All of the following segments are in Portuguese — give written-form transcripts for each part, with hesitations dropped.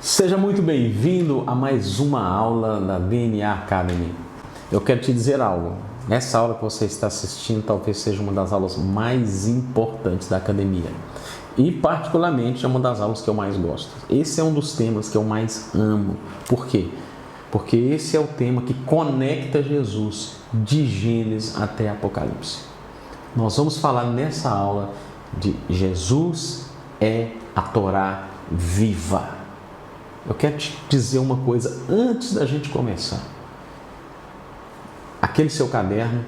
Seja muito bem-vindo a mais uma aula da DNA Academy. Eu quero te dizer algo. Essa aula que você está assistindo talvez seja uma das aulas mais importantes da academia. E particularmente é uma das aulas que eu mais gosto. Esse é um dos temas que eu mais amo. Por quê? Porque esse é o tema que conecta Jesus de Gênesis até Apocalipse. Nós vamos falar nessa aula de Jesus é a Torá viva. Eu quero te dizer uma coisa antes da gente começar. Aquele seu caderno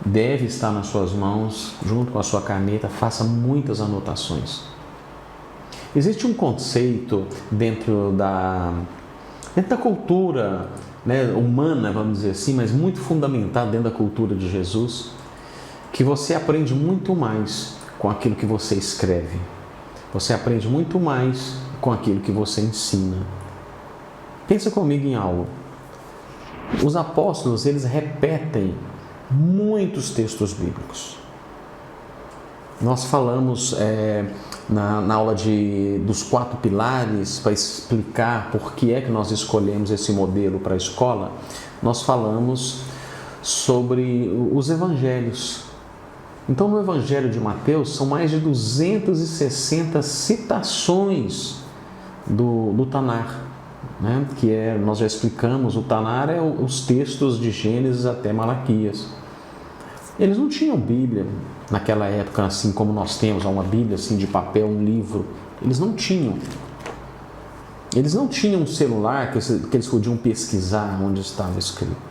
deve estar nas suas mãos, junto com a sua caneta, faça muitas anotações. Existe um conceito dentro da cultura, humana, vamos dizer assim, mas muito fundamentado dentro da cultura de Jesus, que você aprende muito mais com aquilo que você escreve. Você aprende muito mais com aquilo que você ensina. Pensa comigo em algo. Os apóstolos, eles repetem muitos textos bíblicos. Nós falamos na aula dos 4 pilares, para explicar por que é que nós escolhemos esse modelo para a escola, nós falamos sobre os evangelhos. Então, no Evangelho de Mateus, são mais de 260 citações do Tanar, nós já explicamos, o Tanar é os textos de Gênesis até Malaquias. Eles não tinham Bíblia naquela época, assim como nós temos uma Bíblia assim, de papel, um livro. Eles não tinham. Eles não tinham um celular que eles podiam pesquisar onde estava escrito.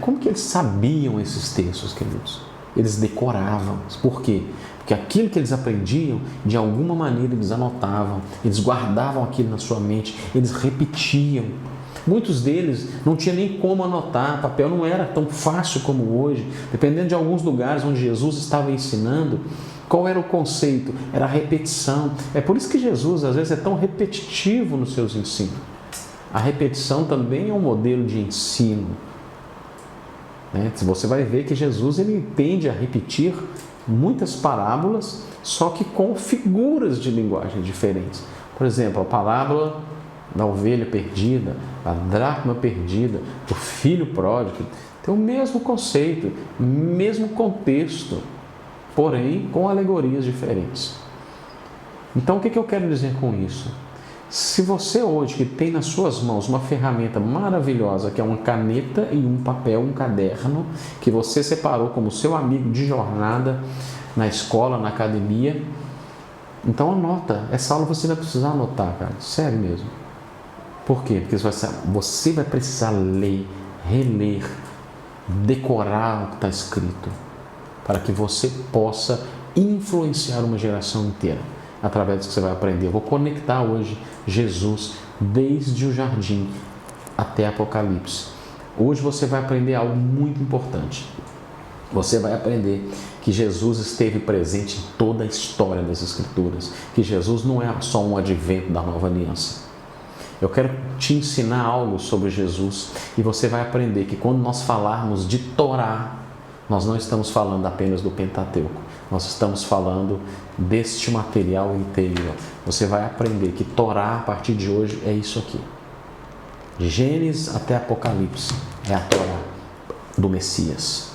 Como que eles sabiam esses textos, queridos? Eles decoravam. Por quê? Porque aquilo que eles aprendiam, de alguma maneira eles anotavam, eles guardavam aquilo na sua mente, eles repetiam. Muitos deles não tinha nem como anotar, papel não era tão fácil como hoje. Dependendo de alguns lugares onde Jesus estava ensinando, qual era o conceito? Era a repetição. É por isso que Jesus, às vezes, é tão repetitivo nos seus ensinos. A repetição também é um modelo de ensino. Você vai ver que Jesus ele tende a repetir muitas parábolas, só que com figuras de linguagem diferentes. Por exemplo, a parábola da ovelha perdida, a dracma perdida, o filho pródigo, tem o mesmo conceito, mesmo contexto, porém com alegorias diferentes. Então, o que eu quero dizer com isso? Se você hoje que tem nas suas mãos uma ferramenta maravilhosa, que é uma caneta e um papel, um caderno, que você separou como seu amigo de jornada na escola, na academia, então anota. Essa aula você vai precisar anotar, cara. Sério mesmo. Por quê? Porque você vai precisar ler, reler, decorar o que está escrito, para que você possa influenciar uma geração inteira. Através do que você vai aprender. Eu vou conectar hoje Jesus desde o jardim até Apocalipse. Hoje você vai aprender algo muito importante. Você vai aprender que Jesus esteve presente em toda a história das Escrituras. Que Jesus não é só um advento da nova aliança. Eu quero te ensinar algo sobre Jesus e você vai aprender que quando nós falarmos de Torá, nós não estamos falando apenas do Pentateuco. Nós estamos falando deste material inteiro. Você vai aprender que Torá, a partir de hoje, é isso aqui. Gênesis até Apocalipse é a Torá do Messias.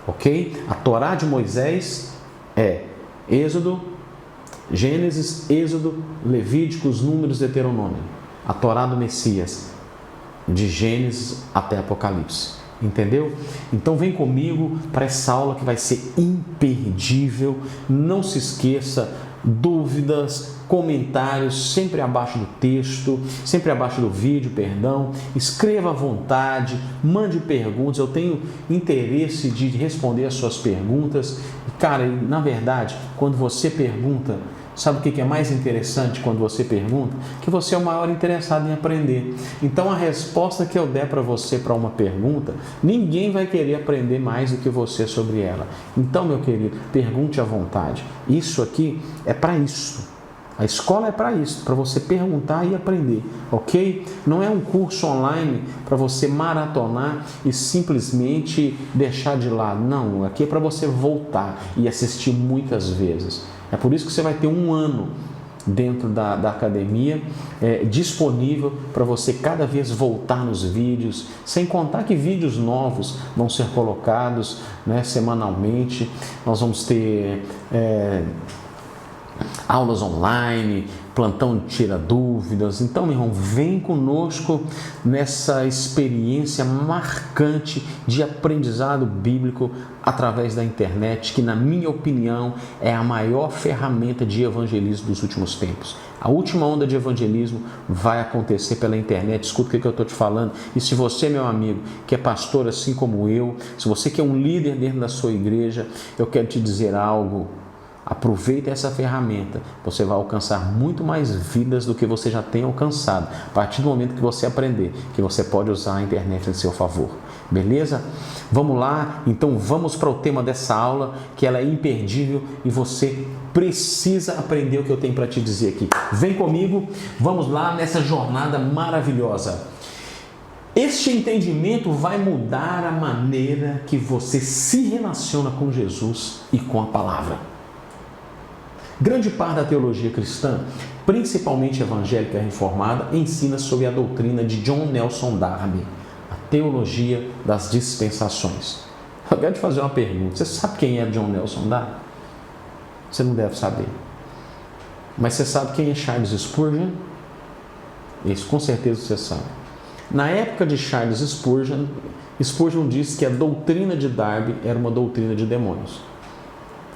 Ok? A Torá de Moisés é Êxodo, Gênesis, Êxodo, Levíticos, Números, Deuteronômio. A Torá do Messias, de Gênesis até Apocalipse. Entendeu? Então vem comigo para essa aula que vai ser imperdível. Não se esqueça, dúvidas, comentários, sempre abaixo do texto, sempre abaixo do vídeo, perdão. Escreva à vontade, mande perguntas. Eu tenho interesse de responder as suas perguntas. Cara, na verdade, quando você pergunta, sabe o que é mais interessante quando você pergunta? Que você é o maior interessado em aprender. Então, a resposta que eu der para você para uma pergunta, ninguém vai querer aprender mais do que você sobre ela. Então, meu querido, pergunte à vontade. Isso aqui é para isso. A escola é para isso, para você perguntar e aprender, ok? Não é um curso online para você maratonar e simplesmente deixar de lado. Não, aqui é para você voltar e assistir muitas vezes. É por isso que você vai ter um ano dentro da academia, disponível para você cada vez voltar nos vídeos, sem contar que vídeos novos vão ser colocados, né, semanalmente. Nós vamos ter aulas online, plantão de tira dúvidas. Então, meu irmão, vem conosco nessa experiência marcante de aprendizado bíblico através da internet, que, na minha opinião, é a maior ferramenta de evangelismo dos últimos tempos. A última onda de evangelismo vai acontecer pela internet. Escuta o que eu estou te falando. E se você, meu amigo, que é pastor assim como eu, se você que é um líder dentro da sua igreja, eu quero te dizer algo. Aproveite essa ferramenta, você vai alcançar muito mais vidas do que você já tem alcançado, a partir do momento que você aprender que você pode usar a internet em seu favor. Beleza? Vamos lá, então vamos para o tema dessa aula, que ela é imperdível e você precisa aprender o que eu tenho para te dizer aqui. Vem comigo, vamos lá nessa jornada maravilhosa. Este entendimento vai mudar a maneira que você se relaciona com Jesus e com a palavra. Grande parte da teologia cristã, principalmente evangélica reformada, ensina sobre a doutrina de John Nelson Darby, a teologia das dispensações. Eu quero te fazer uma pergunta. Você sabe quem é John Nelson Darby? Você não deve saber. Mas você sabe quem é Charles Spurgeon? Isso com certeza você sabe. Na época de Charles Spurgeon, Spurgeon disse que a doutrina de Darby era uma doutrina de demônios.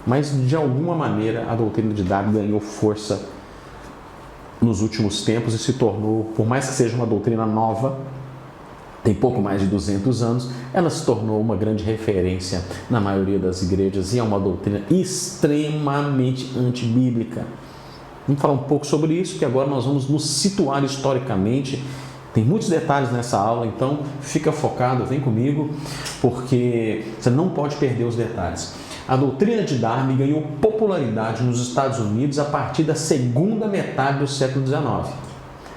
Mas, de alguma maneira, a doutrina de Darby ganhou força nos últimos tempos e se tornou, por mais que seja uma doutrina nova, tem pouco mais de 200 anos, ela se tornou uma grande referência na maioria das igrejas e é uma doutrina extremamente antibíblica. Vamos falar um pouco sobre isso, que agora nós vamos nos situar historicamente. Tem muitos detalhes nessa aula, então fica focado, vem comigo, porque você não pode perder os detalhes. A doutrina de Darby ganhou popularidade nos Estados Unidos a partir da segunda metade do século XIX.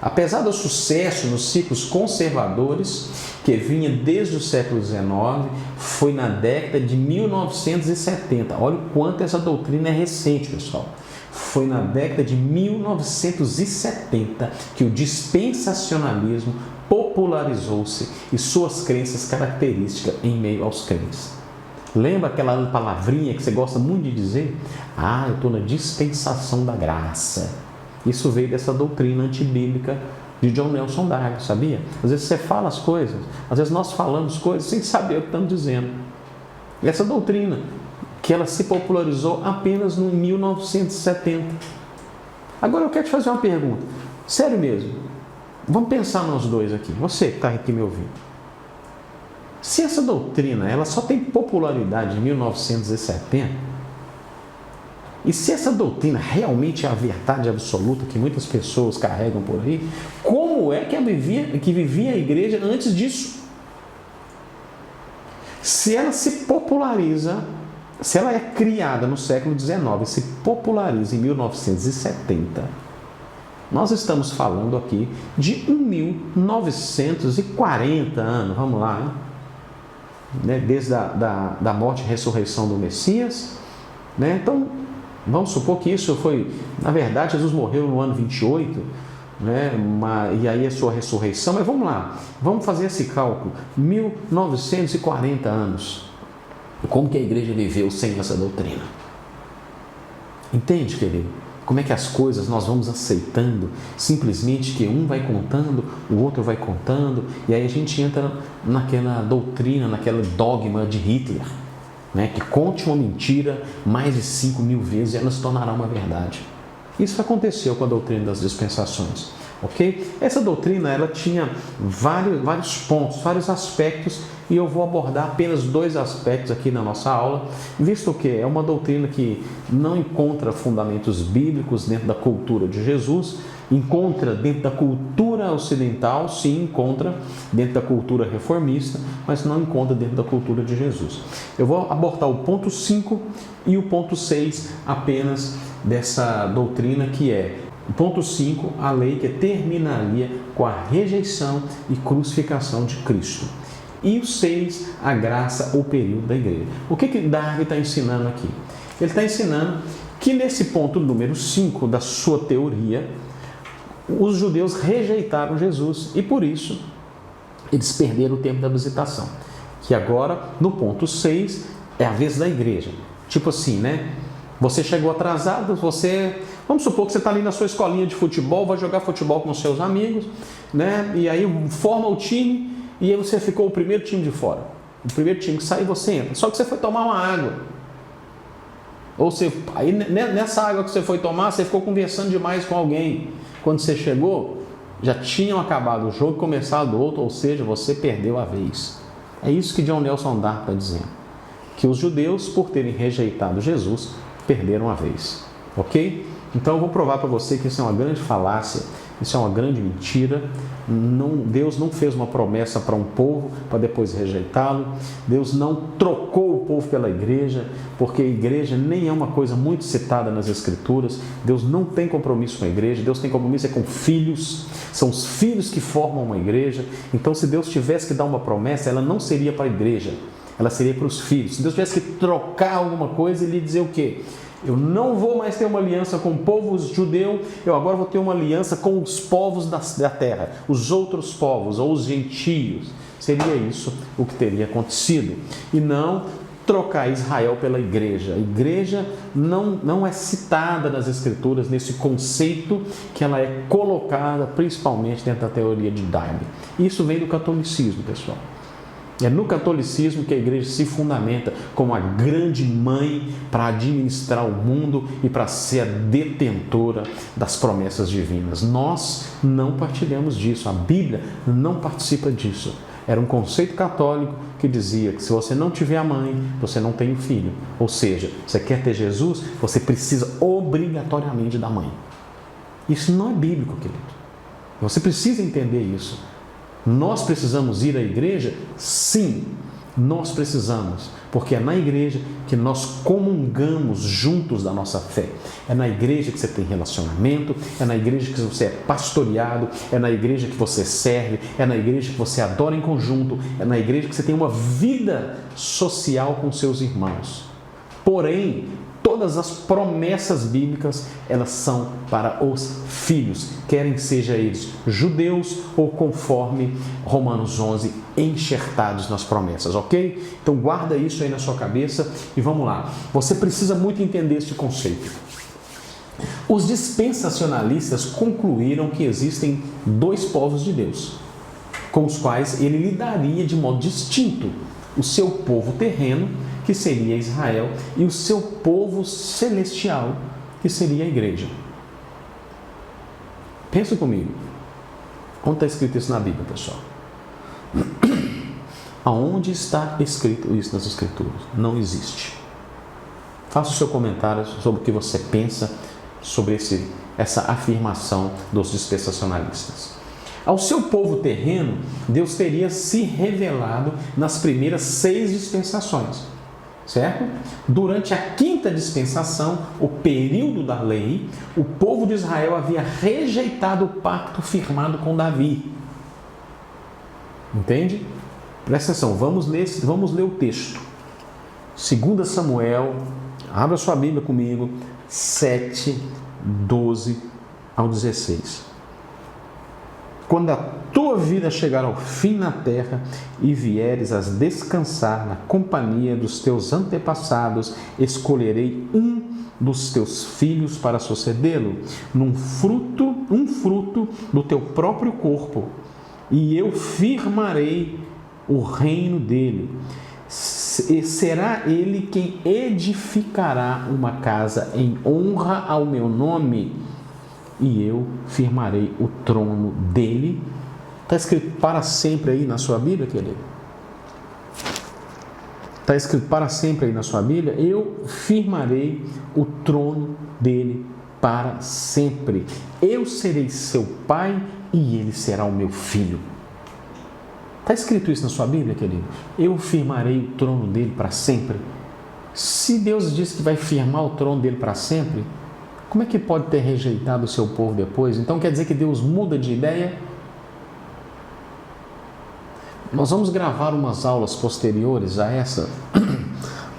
Apesar do sucesso nos ciclos conservadores, que vinha desde o século XIX, foi na década de 1970. Olha o quanto essa doutrina é recente, pessoal. Foi na década de 1970 que o dispensacionalismo popularizou-se e suas crenças características em meio aos crentes. Lembra aquela palavrinha que você gosta muito de dizer? Ah, eu estou na dispensação da graça. Isso veio dessa doutrina antibíblica de John Nelson Darby, sabia? Às vezes você fala as coisas, às vezes nós falamos coisas sem saber o que estamos dizendo. E essa doutrina, que ela se popularizou apenas em 1970. Agora eu quero te fazer uma pergunta, sério mesmo, vamos pensar nós dois aqui, você que está aqui me ouvindo. Se essa doutrina ela só tem popularidade em 1970, e se essa doutrina realmente é a verdade absoluta que muitas pessoas carregam por aí, como é que vivia a igreja antes disso? Se ela se populariza, se ela é criada no século XIX e se populariza em 1970, nós estamos falando aqui de 1940 anos, vamos lá, hein? Desde a morte e ressurreição do Messias, né? Então, vamos supor que isso foi, na verdade, Jesus morreu no ano 28, né? E aí a sua ressurreição, mas vamos lá, vamos fazer esse cálculo, 1940 anos, como que a igreja viveu sem essa doutrina? Entende, querido? Como é que as coisas nós vamos aceitando, simplesmente que um vai contando, o outro vai contando, e aí a gente entra naquela doutrina, naquele dogma de Hitler, né? Que conte uma mentira mais de 5.000 vezes e ela se tornará uma verdade. Isso aconteceu com a doutrina das dispensações, ok? Essa doutrina ela tinha vários pontos, vários aspectos, e eu vou abordar apenas 2 aspectos aqui na nossa aula, visto que é uma doutrina que não encontra fundamentos bíblicos dentro da cultura de Jesus, encontra dentro da cultura ocidental, sim, encontra dentro da cultura reformista, mas não encontra dentro da cultura de Jesus. Eu vou abordar o ponto 5 e o ponto 6 apenas dessa doutrina, que é o ponto 5, a lei que terminaria com a rejeição e crucificação de Cristo. E o 6, a graça ou período da igreja. O que Darby está ensinando aqui? Ele está ensinando que nesse ponto número 5 da sua teoria, os judeus rejeitaram Jesus e por isso eles perderam o tempo da visitação. Que agora, no ponto 6, é a vez da igreja. Tipo assim, né? Você chegou atrasado, vamos supor que você está ali na sua escolinha de futebol, vai jogar futebol com seus amigos, né? E aí forma o time e aí você ficou o primeiro time de fora. O primeiro time que sai, você entra. Só que você foi tomar uma água. Aí nessa água que você foi tomar, você ficou conversando demais com alguém. Quando você chegou, já tinham acabado o jogo, começado outro, ou seja, você perdeu a vez. É isso que John Nelson Darby está dizendo. Que os judeus, por terem rejeitado Jesus, perderam a vez. Ok? Então eu vou provar para você que isso é uma grande falácia, isso é uma grande mentira. Deus não fez uma promessa para um povo para depois rejeitá-lo. Deus não trocou o povo pela igreja, porque a igreja nem é uma coisa muito citada nas Escrituras. Deus não tem compromisso com a igreja. Deus tem compromisso com filhos. São os filhos que formam uma igreja. Então, se Deus tivesse que dar uma promessa, ela não seria para a igreja, ela seria para os filhos. Se Deus tivesse que trocar alguma coisa, ele ia dizer o quê? Eu não vou mais ter uma aliança com o povo judeu, eu agora vou ter uma aliança com os povos da terra, os outros povos, ou os gentios. Seria isso o que teria acontecido. E não trocar Israel pela igreja. A igreja não é citada nas Escrituras nesse conceito que ela é colocada principalmente dentro da teoria de Darby. Isso vem do catolicismo, pessoal. É no catolicismo que a igreja se fundamenta como a grande mãe para administrar o mundo e para ser a detentora das promessas divinas. Nós não partilhamos disso, a Bíblia não participa disso. Era um conceito católico que dizia que se você não tiver a mãe, você não tem o filho. Ou seja, você quer ter Jesus, você precisa obrigatoriamente da mãe. Isso não é bíblico, querido. Você precisa entender isso. Nós precisamos ir à igreja? Sim, nós precisamos, porque é na igreja que nós comungamos juntos da nossa fé. É na igreja que você tem relacionamento, é na igreja que você é pastoreado, é na igreja que você serve, é na igreja que você adora em conjunto, é na igreja que você tem uma vida social com seus irmãos. Porém, todas as promessas bíblicas, elas são para os filhos, querem seja eles judeus ou conforme Romanos 11, enxertados nas promessas, ok? Então guarda isso aí na sua cabeça e vamos lá. Você precisa muito entender este conceito. Os dispensacionalistas concluíram que existem dois povos de Deus, com os quais ele lidaria de modo distinto. O seu povo terreno, que seria Israel, e o seu povo celestial, que seria a igreja. Pensa comigo. Onde está escrito isso na Bíblia, pessoal? Aonde está escrito isso nas Escrituras? Não existe. Faça o seu comentário sobre o que você pensa sobre essa afirmação dos dispensacionalistas. Ao seu povo terreno, Deus teria se revelado nas primeiras 6 dispensações, certo? Durante a 5ª dispensação, o período da lei, o povo de Israel havia rejeitado o pacto firmado com Davi. Entende? Presta atenção, vamos ler o texto. 2 Samuel, abra sua Bíblia comigo, 7, 12 ao 16. Quando a tua vida chegar ao fim na terra e vieres a descansar na companhia dos teus antepassados, escolherei um dos teus filhos para sucedê-lo, um fruto do teu próprio corpo, e eu firmarei o reino dele. E será ele quem edificará uma casa em honra ao meu nome, e eu firmarei o trono dele. Está escrito para sempre aí na sua Bíblia, querido? Está escrito para sempre aí na sua Bíblia? Eu firmarei o trono dele para sempre. Eu serei seu pai e ele será o meu filho. Está escrito isso na sua Bíblia, querido? Eu firmarei o trono dele para sempre. Se Deus disse que vai firmar o trono dele para sempre, como é que pode ter rejeitado o seu povo depois? Então quer dizer que Deus muda de ideia? Nós vamos gravar umas aulas posteriores a essa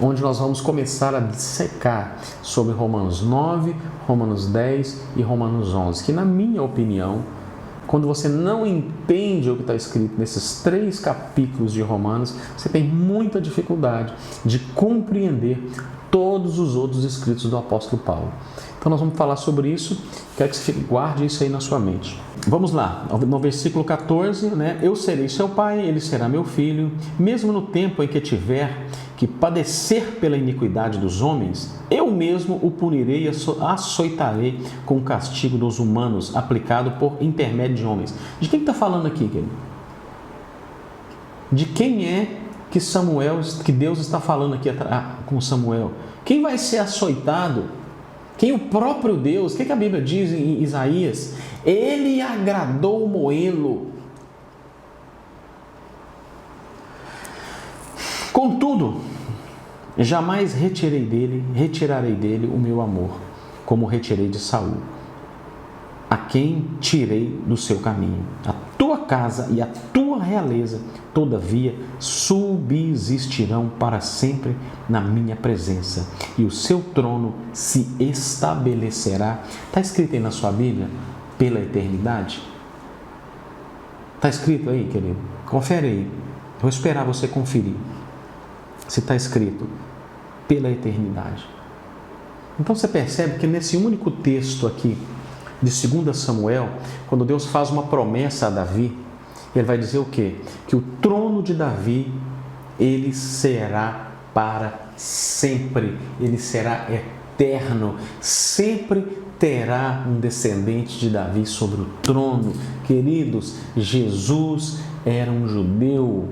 onde nós vamos começar a dissecar sobre Romanos 9, Romanos 10 e Romanos 11, que na minha opinião, quando você não entende o que está escrito nesses 3 capítulos de Romanos, você tem muita dificuldade de compreender todos os outros escritos do apóstolo Paulo. Então nós vamos falar sobre isso, quero que você guarde isso aí na sua mente. Vamos lá, no versículo 14, né? Eu serei seu pai, ele será meu filho, mesmo no tempo em que tiver que padecer pela iniquidade dos homens, eu mesmo o punirei e açoitarei com o castigo dos humanos, aplicado por intermédio de homens. De quem está falando aqui, querido? De quem é que Deus está falando aqui com Samuel? Quem vai ser açoitado? Quem o próprio Deus? O que a Bíblia diz em Isaías? Ele agradou moê-lo. Contudo, jamais retirarei dele o meu amor, como retirei de Saul, a quem tirei do seu caminho. A tua casa e a tua realeza, todavia, subsistirão para sempre na minha presença, e o seu trono se estabelecerá. Está escrito aí na sua Bíblia? Pela eternidade? Está escrito aí, querido? Confere aí. Vou esperar você conferir se está escrito pela eternidade. Então você percebe que nesse único texto aqui de 2 Samuel, quando Deus faz uma promessa a Davi, ele vai dizer o quê? Que o trono de Davi, ele será para sempre, ele será eterno, sempre terá um descendente de Davi sobre o trono. Queridos, Jesus era um judeu,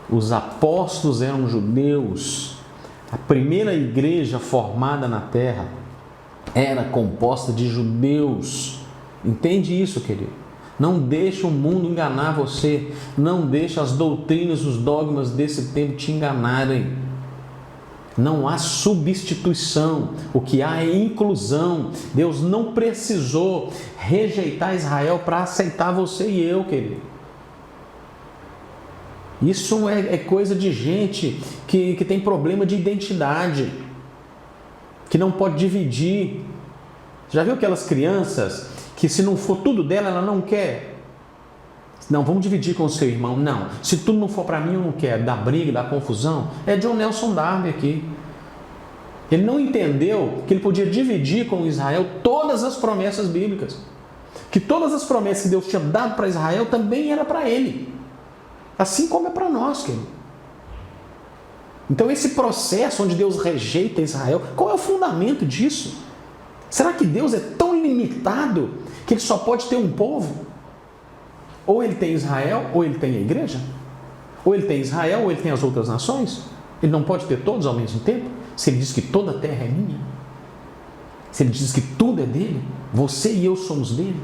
os apóstolos eram judeus, a primeira igreja formada na terra era composta de judeus. Entende isso, querido? Não deixe o mundo enganar você, não deixe as doutrinas, os dogmas desse tempo te enganarem. Não há substituição, o que há é inclusão. Deus não precisou rejeitar Israel para aceitar você e eu, querido. Isso é coisa de gente que tem problema de identidade, que não pode dividir. Já viu aquelas crianças que se não for tudo dela, ela não quer? Não, vamos dividir com o seu irmão. Não, se tudo não for para mim, eu não quero. Dá briga, dá confusão. É John Nelson Darby aqui. Ele não entendeu que ele podia dividir com Israel todas as promessas bíblicas. Que todas as promessas que Deus tinha dado para Israel também era para ele. Assim como é para nós, querido. Então esse processo onde Deus rejeita Israel, qual é o fundamento disso? Será que Deus é tão ilimitado que ele só pode ter um povo? Ou ele tem Israel, ou ele tem a igreja? Ou ele tem Israel, ou ele tem as outras nações? Ele não pode ter todos ao mesmo tempo? Se ele diz que toda a terra é minha? Se ele diz que tudo é dele? Você e eu somos dele?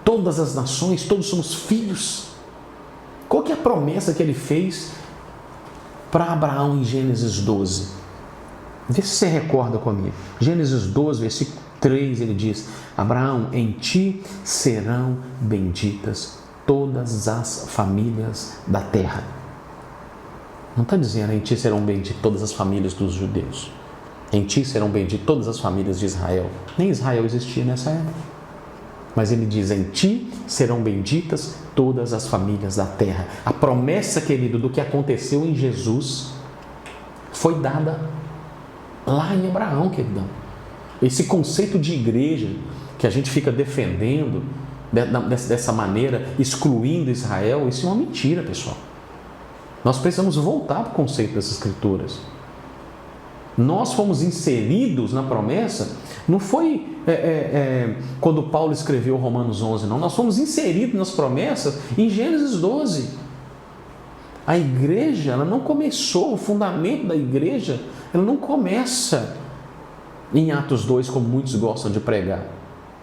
Todas as nações, todos somos filhos? Qual que é a promessa que ele fez para Abraão em Gênesis 12? Vê se você recorda comigo. Gênesis 12, versículo 3, ele diz: Abraão, em ti serão benditas todas as famílias da terra. Não está dizendo em ti serão benditas todas as famílias dos judeus. Em ti serão benditas todas as famílias de Israel. Nem Israel existia nessa época. Mas ele diz, em ti serão benditas todas as famílias da terra. A promessa, querido, do que aconteceu em Jesus foi dada lá em Abraão, queridão. Esse conceito de igreja que a gente fica defendendo dessa maneira, excluindo Israel, isso é uma mentira, pessoal. Nós precisamos voltar para o conceito das Escrituras. Nós fomos inseridos na promessa, não foi quando Paulo escreveu Romanos 11, não. Nós fomos inseridos nas promessas em Gênesis 12. A igreja, ela não começou, o fundamento da igreja, ela não começa em Atos 2, como muitos gostam de pregar.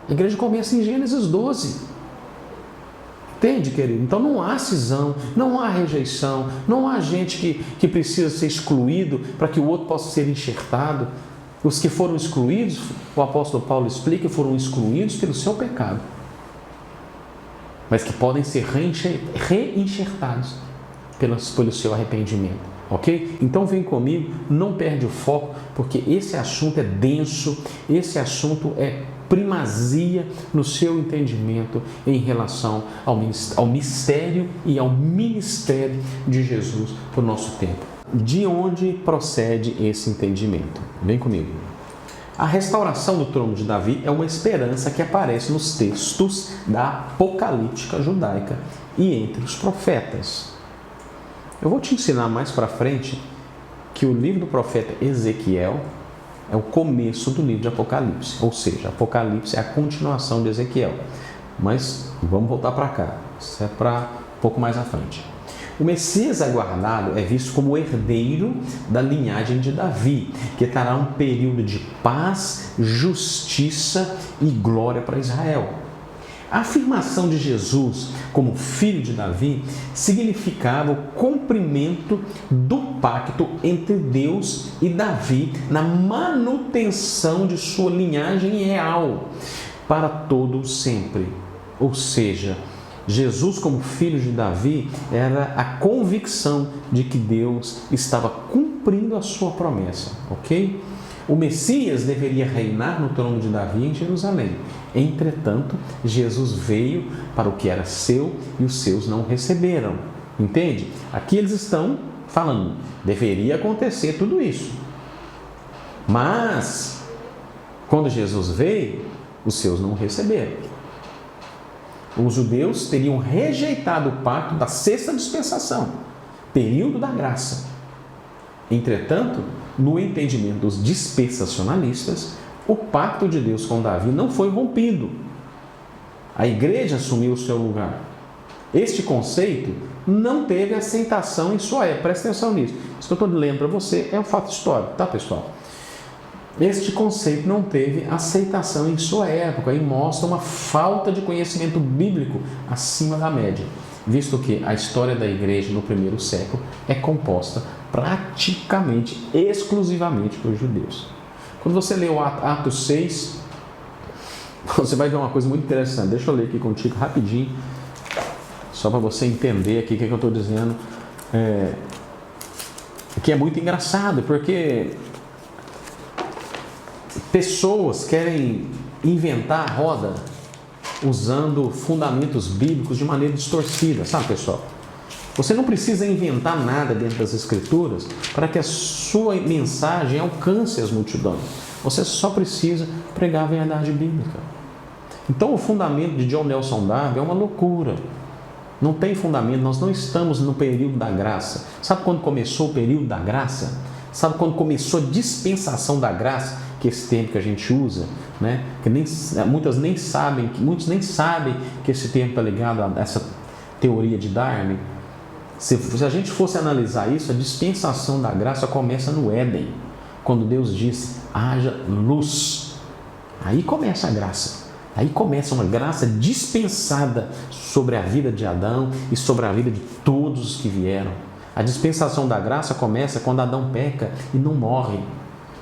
A igreja começa em Gênesis 12. Entende, querido? Então não há cisão, não há rejeição, não há gente que precisa ser excluído para que o outro possa ser enxertado. Os que foram excluídos, o apóstolo Paulo explica, foram excluídos pelo seu pecado, mas que podem ser reenxertados pelo seu arrependimento. ok? Então vem comigo, não perde o foco, porque esse assunto é denso, esse assunto é primazia no seu entendimento em relação ao mistério e ao ministério de Jesus para o nosso tempo. De onde procede esse entendimento? Vem comigo. A restauração do trono de Davi é uma esperança que aparece nos textos da apocalíptica judaica e entre os profetas. Eu vou te ensinar mais para frente que o livro do profeta Ezequiel é o começo do livro de Apocalipse, ou seja, Apocalipse é a continuação de Ezequiel. Mas vamos voltar para cá, isso é para um pouco mais à frente. O Messias aguardado é visto como o herdeiro da linhagem de Davi, que trará um período de paz, justiça e glória para Israel. A afirmação de Jesus como filho de Davi significava o cumprimento do pacto entre Deus e Davi na manutenção de sua linhagem real para todo o sempre. Ou seja, Jesus como filho de Davi era a convicção de que Deus estava cumprindo a sua promessa, ok? O Messias deveria reinar no trono de Davi em Jerusalém. Entretanto, Jesus veio para o que era seu e os seus não receberam. Entende? Aqui eles estão falando, deveria acontecer tudo isso. Mas, quando Jesus veio, os seus não receberam. Os judeus teriam rejeitado o pacto da sexta dispensação, período da graça. Entretanto, no entendimento dos dispensacionalistas, o pacto de Deus com Davi não foi rompido. A igreja assumiu o seu lugar. Este conceito não teve aceitação em sua época. Presta atenção nisso. Isso que eu estou lendo para você é um fato histórico, tá, pessoal? Este conceito não teve aceitação em sua época e mostra uma falta de conhecimento bíblico acima da média, visto que a história da igreja no primeiro século é composta praticamente exclusivamente por judeus. Quando você lê o Atos 6, você vai ver uma coisa muito interessante. Deixa eu ler aqui contigo rapidinho, só para você entender aqui o que eu estou dizendo, que é muito engraçado, porque pessoas querem inventar a roda usando fundamentos bíblicos de maneira distorcida, sabe, pessoal? Você não precisa inventar nada dentro das Escrituras para que a sua mensagem alcance as multidões. Você só precisa pregar a verdade bíblica. Então, o fundamento de John Nelson Darby é uma loucura. Não tem fundamento, nós não estamos no período da graça. Sabe quando começou o período da graça? Sabe quando começou a dispensação da graça? Que é esse termo que a gente usa, né? Que muitos nem sabem que esse termo está ligado a essa teoria de Darby. Se a gente fosse analisar isso, a dispensação da graça começa no Éden, quando Deus disse, haja luz. Aí começa a graça. Aí começa uma graça dispensada sobre a vida de Adão e sobre a vida de todos os que vieram. A dispensação da graça começa quando Adão peca e não morre.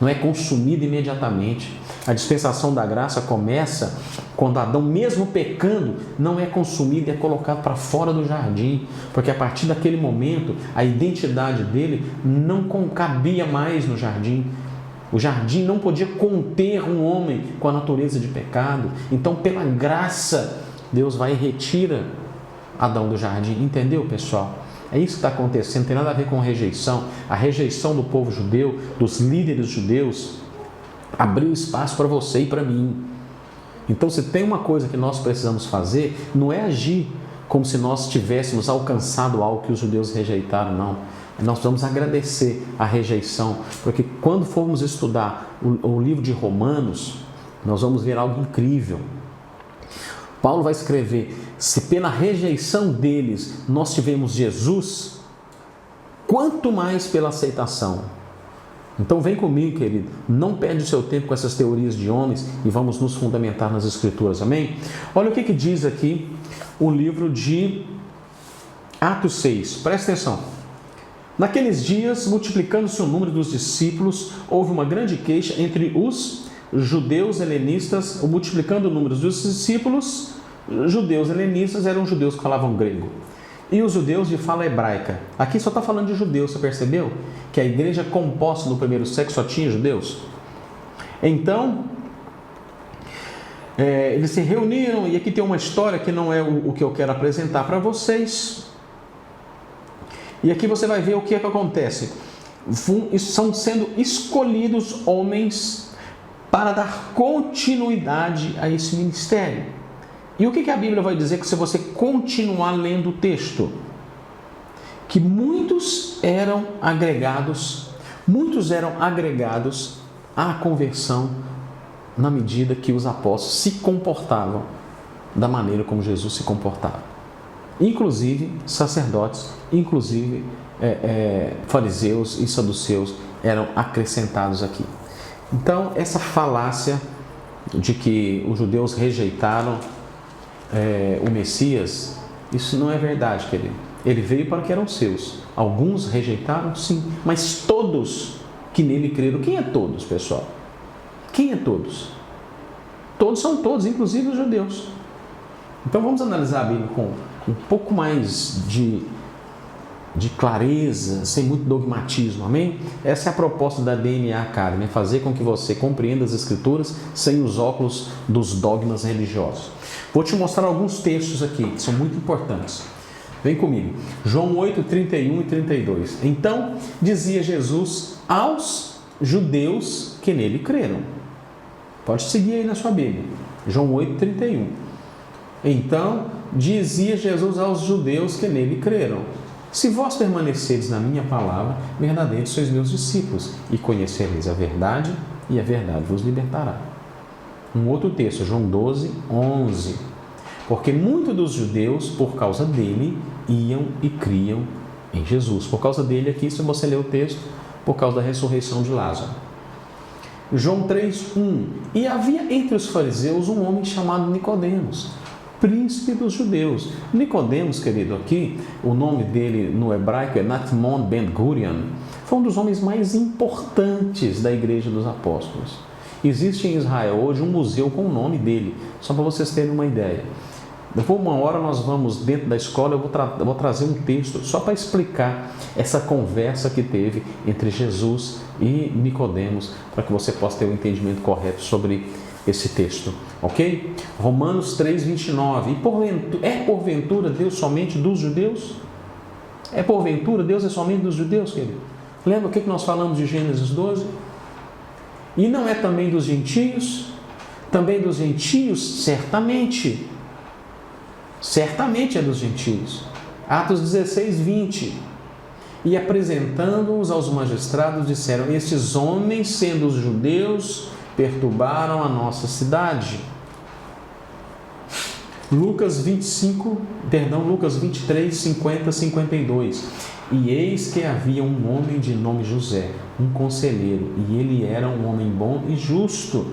Não é consumido imediatamente. A dispensação da graça começa quando Adão, mesmo pecando, não é consumido e é colocado para fora do jardim, porque a partir daquele momento a identidade dele não cabia mais no jardim. O jardim não podia conter um homem com a natureza de pecado. Então, pela graça, Deus vai e retira Adão do jardim. Entendeu, pessoal? É isso que está acontecendo, não tem nada a ver com rejeição. A rejeição do povo judeu, dos líderes judeus, abriu espaço para você e para mim. Então, se tem uma coisa que nós precisamos fazer, não é agir como se nós tivéssemos alcançado algo que os judeus rejeitaram, não. Nós vamos agradecer a rejeição, porque quando formos estudar o livro de Romanos, nós vamos ver algo incrível. Paulo vai escrever, se pela rejeição deles nós tivemos Jesus, quanto mais pela aceitação. Então vem comigo, querido, não perde o seu tempo com essas teorias de homens e vamos nos fundamentar nas Escrituras, amém? Olha o que diz aqui o livro de Atos 6, presta atenção. Naqueles dias, multiplicando-se o número dos discípulos, houve uma grande queixa entre os judeus helenistas, multiplicando o número dos discípulos. Judeus helenistas eram judeus que falavam grego. e os judeus de fala hebraica. Aqui só está falando de judeus, você percebeu? Que a igreja composta no primeiro século só tinha judeus? Então, eles se reuniram, e aqui tem uma história que não é o que eu quero apresentar para vocês. E aqui você vai ver o que é que acontece. São sendo escolhidos homens para dar continuidade a esse ministério. E o que a Bíblia vai dizer que se você continuar lendo o texto? Que muitos eram agregados à conversão na medida que os apóstolos se comportavam da maneira como Jesus se comportava. Inclusive sacerdotes, inclusive fariseus e saduceus eram acrescentados aqui. Então, essa falácia de que os judeus rejeitaram o Messias, isso não é verdade, querido. Ele veio para que eram seus. Alguns rejeitaram, sim, mas todos que nele creram. Quem é todos, pessoal? Quem é todos? Todos são todos, inclusive os judeus. Então vamos analisar a Bíblia com um pouco mais de clareza, sem muito dogmatismo, amém? Essa é a proposta da DNA Academy, fazer com que você compreenda as Escrituras sem os óculos dos dogmas religiosos. Vou te mostrar alguns textos aqui, que são muito importantes. Vem comigo. João 8, 31 e 32. Então, dizia Jesus aos judeus que nele creram. Pode seguir aí na sua Bíblia. João 8, 31. Então, dizia Jesus aos judeus que nele creram: se vós permaneceres na minha palavra, verdadeiros sois meus discípulos, e conhecereis a verdade, e a verdade vos libertará. Um outro texto, João 12, 11. Porque muitos dos judeus, por causa dele, iam e criam em Jesus. Por causa dele aqui, se você ler o texto, por causa da ressurreição de Lázaro. João 3, 1. E havia entre os fariseus um homem chamado Nicodemos, príncipe dos judeus. Nicodemos, querido, aqui, o nome dele no hebraico é Natmon ben Gurion. Foi um dos homens mais importantes da igreja dos apóstolos. Existe em Israel hoje um museu com o nome dele, só para vocês terem uma ideia. Depois, uma hora, nós vamos dentro da escola, eu vou trazer um texto só para explicar essa conversa que teve entre Jesus e Nicodemos, para que você possa ter um entendimento correto sobre esse texto, ok? Romanos 3, 29. E porventura Deus somente dos judeus? É porventura Deus é somente dos judeus, querido? Lembra o que nós falamos de Gênesis 12? E não é também dos gentios? Também dos gentios, certamente. Certamente é dos gentios. Atos 16, 20. E apresentando-os aos magistrados, disseram: estes homens, sendo os judeus, perturbaram a nossa cidade. Lucas 23, 50, 52. E eis que havia um homem de nome José, um conselheiro, e ele era um homem bom e justo,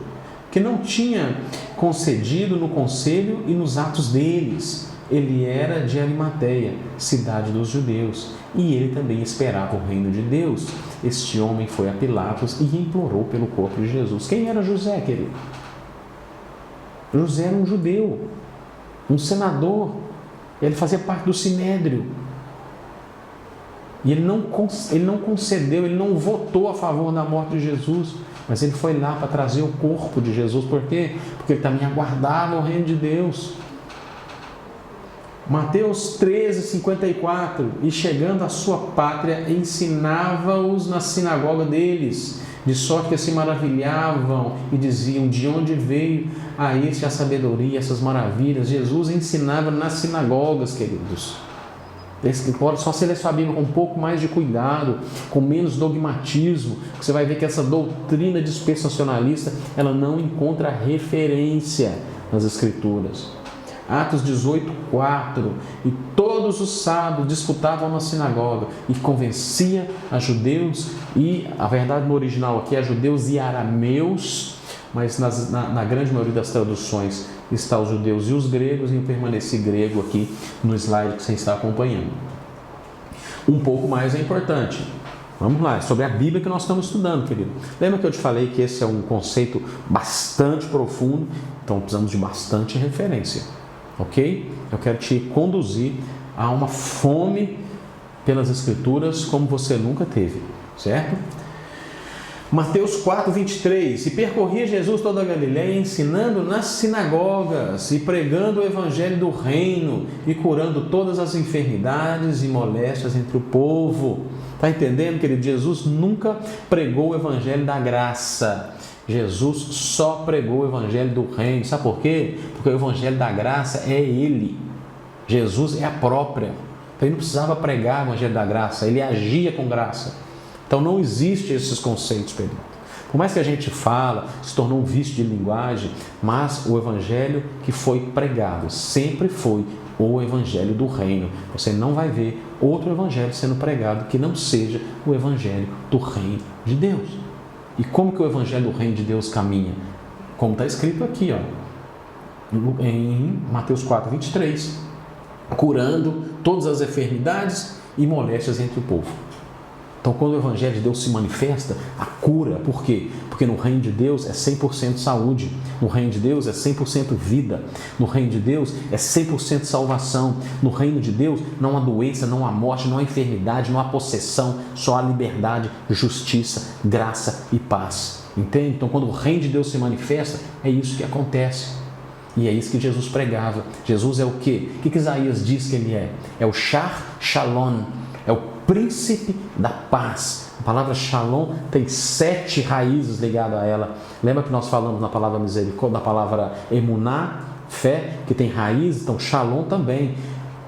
que não tinha concedido no conselho e nos atos deles. Ele era de Arimateia, cidade dos judeus, e ele também esperava o reino de Deus. Este homem foi a Pilatos e implorou pelo corpo de Jesus. Quem era José, querido? José era um judeu, um senador. Ele fazia parte do Sinédrio. E ele não concedeu, ele não votou a favor da morte de Jesus, mas ele foi lá para trazer o corpo de Jesus. Por quê? Porque ele também aguardava o reino de Deus. Mateus 13, 54. E chegando à sua pátria, ensinava-os na sinagoga deles, de sorte que se maravilhavam e diziam: de onde veio a este a sabedoria, essas maravilhas? Jesus ensinava nas sinagogas, queridos. Pode só se ler sua Bíblia com um pouco mais de cuidado, com menos dogmatismo, você vai ver que essa doutrina dispensacionalista, ela não encontra referência nas Escrituras. Atos 18, 4. E todos os sábados disputavam na sinagoga e convencia a judeus, e a verdade no original aqui é judeus e arameus, mas na grande maioria das traduções está os judeus e os gregos, e eu permaneci grego aqui no slide que você está acompanhando. Um pouco mais é importante. Vamos lá, é sobre a Bíblia que nós estamos estudando, querido. Lembra que eu te falei que esse é um conceito bastante profundo, então precisamos de bastante referência. ok? Eu quero te conduzir a uma fome pelas Escrituras como você nunca teve, certo? Mateus 4, 23. E percorria Jesus toda a Galileia, ensinando nas sinagogas e pregando o evangelho do reino e curando todas as enfermidades e moléstias entre o povo. Está entendendo, querido? Jesus nunca pregou o evangelho da graça. Jesus só pregou o evangelho do reino. Sabe por quê? Porque o evangelho da graça é Ele. Jesus é a própria. Então ele não precisava pregar o evangelho da graça, ele agia com graça. Então não existe esses conceitos, Pedro. Por mais que a gente fala, se tornou um vício de linguagem, mas o evangelho que foi pregado sempre foi o evangelho do reino. Você não vai ver outro evangelho sendo pregado que não seja o evangelho do reino de Deus. E como que o evangelho do reino de Deus caminha? Como está escrito aqui, em Mateus 4, 23. Curando todas as enfermidades e moléstias entre o povo. Então, quando o evangelho de Deus se manifesta, a cura, por quê? Porque no reino de Deus é 100% saúde, no reino de Deus é 100% vida, no reino de Deus é 100% salvação, no reino de Deus não há doença, não há morte, não há enfermidade, não há possessão, só há liberdade, justiça, graça e paz. Entende? Então, quando o reino de Deus se manifesta, é isso que acontece. E é isso que Jesus pregava. Jesus é o quê? O que Isaías diz que ele é? É o Shar Shalom, é o príncipe da paz. A palavra Shalom tem 7 raízes ligadas a ela. Lembra que nós falamos na palavra misericórdia, na palavra emuná, fé, que tem raiz? Então Shalom também.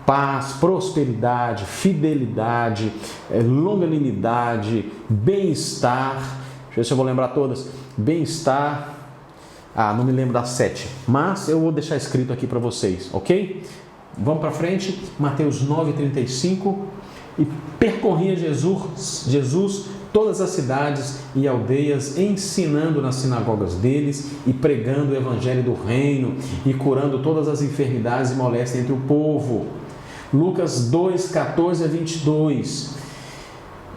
Paz, prosperidade, fidelidade, longanimidade, bem-estar. Deixa eu ver se eu vou lembrar todas. Bem-estar. Não me lembro das 7, mas eu vou deixar escrito aqui para vocês, ok? Vamos para frente, Mateus 9,35. E percorria Jesus todas as cidades e aldeias, ensinando nas sinagogas deles e pregando o evangelho do reino e curando todas as enfermidades e moléstias entre o povo. Lucas 2, 14 a 22.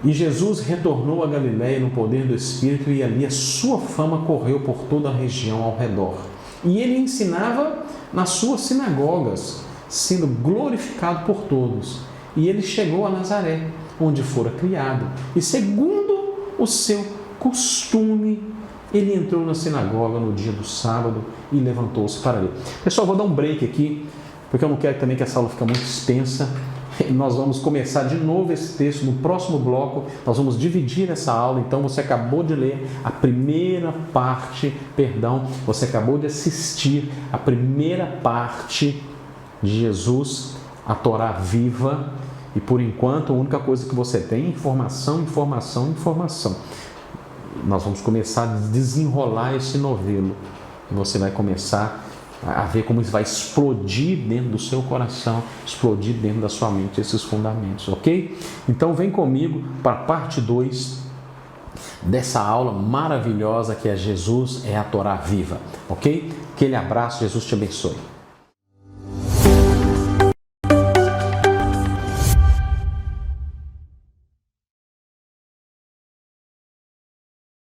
E Jesus retornou a Galiléia no poder do Espírito, e ali a sua fama correu por toda a região ao redor. E ele ensinava nas suas sinagogas, sendo glorificado por todos. E ele chegou a Nazaré, onde fora criado. E segundo o seu costume, ele entrou na sinagoga no dia do sábado e levantou-se para ler. Pessoal, vou dar um break aqui, porque eu não quero também que essa aula fique muito extensa. Nós vamos começar de novo esse texto no próximo bloco. Nós vamos dividir essa aula. Então você acabou de ler a primeira parte, você acabou de assistir a primeira parte de Jesus, a Torá viva, e por enquanto a única coisa que você tem é informação. Nós vamos começar a desenrolar esse novelo e você vai começar a ver como isso vai explodir dentro do seu coração, explodir dentro da sua mente esses fundamentos, ok? Então vem comigo para a parte 2 dessa aula maravilhosa que é Jesus é a Torá viva, ok? Aquele abraço, Jesus te abençoe.